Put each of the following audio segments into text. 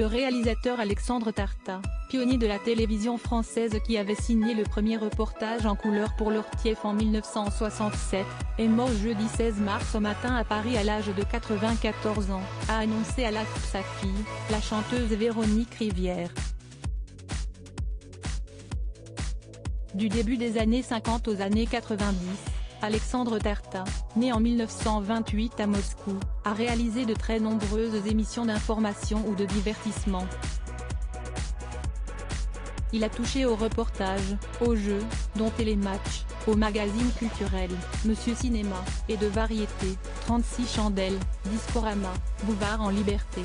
le réalisateur Alexandre Tarta, pionnier de la télévision française qui avait signé le premier reportage en couleur pour l'ORTF en 1967, est mort jeudi 16 mars au matin à Paris à l'âge de 94 ans, a annoncé à l'AFP sa fille, la chanteuse Véronique Rivière. Du début des années 50 aux années 90, Alexandre Tarta, né en 1928 à Moscou, a réalisé de très nombreuses émissions d'information ou de divertissement. Il a touché au reportage, aux jeux, dont Télématch, aux magazines culturels, Monsieur Cinéma, et de variété, 36 chandelles, Discorama, Bouvard en liberté.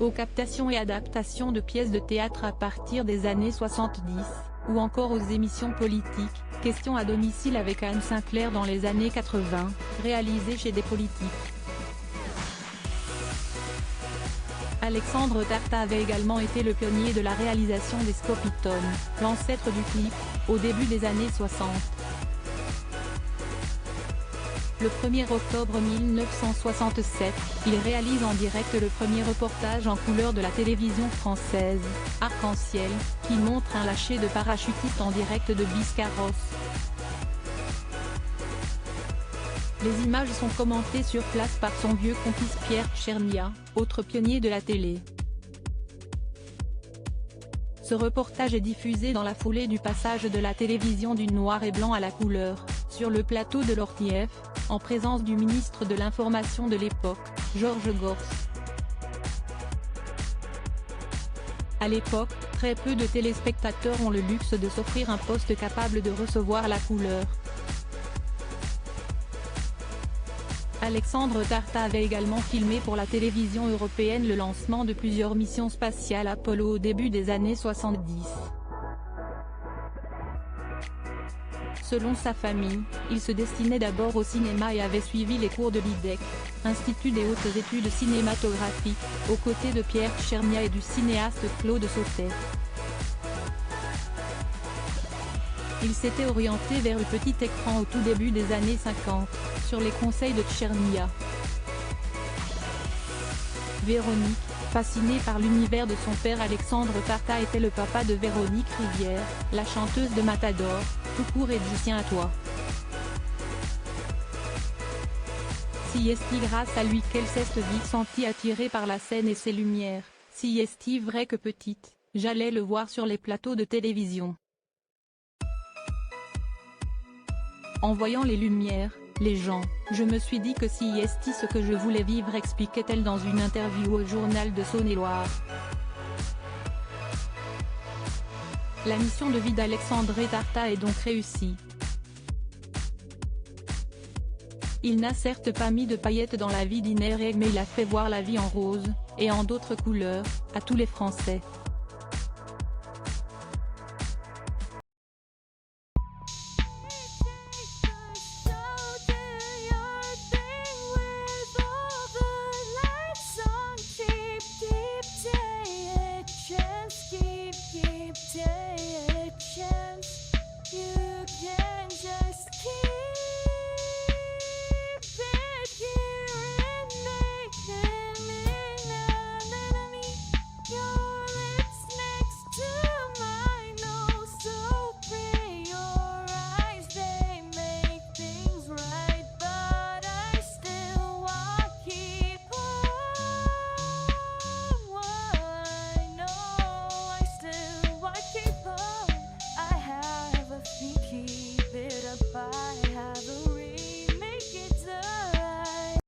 Aux captations et adaptations de pièces de théâtre à partir des années 70, ou encore aux émissions politiques, Questions à domicile avec Anne Sinclair dans les années 80, réalisées chez des politiques. Alexandre Tarta avait également été le pionnier de la réalisation des Scopitones, l'ancêtre du clip, au début des années 60. Le 1er octobre 1967, il réalise en direct le premier reportage en couleur de la télévision française, Arc-en-Ciel, qui montre un lâcher de parachutistes en direct de Biscarrosse. Les images sont commentées sur place par son vieux complice Pierre Tchernia, autre pionnier de la télé. Ce reportage est diffusé dans la foulée du passage de la télévision du noir et blanc à la couleur, sur le plateau de l'ORTF, en présence du ministre de l'Information de l'époque, Georges Gors. À l'époque, très peu de téléspectateurs ont le luxe de s'offrir un poste capable de recevoir la couleur. Alexandre Tarta avait également filmé pour la télévision européenne le lancement de plusieurs missions spatiales Apollo au début des années 70. Selon sa famille, il se destinait d'abord au cinéma et avait suivi les cours de l'IDEC, Institut des hautes études cinématographiques, aux côtés de Pierre Tchernia et du cinéaste Claude Sautet. Il s'était orienté vers le petit écran au tout début des années 50, sur les conseils de Tchernia. Véronique, fascinée par l'univers de son père Alexandre Tarta était le papa de Véronique Rivière, la chanteuse de Matador, Tout court et Je tiens à toi. Si est-il grâce à lui qu'elle s'est vite sentie attirée par la scène et ses lumières, si est-il vrai que petite, j'allais le voir sur les plateaux de télévision. En voyant les lumières, les gens, je me suis dit que si est ce que je voulais vivre, expliquait-elle dans une interview au journal de Saône-et-Loire. La mission de vie d'Alexandre Tarta est donc réussie. Il n'a certes pas mis de paillettes dans la vie d'Inès, mais il a fait voir la vie en rose, et en d'autres couleurs, à tous les Français.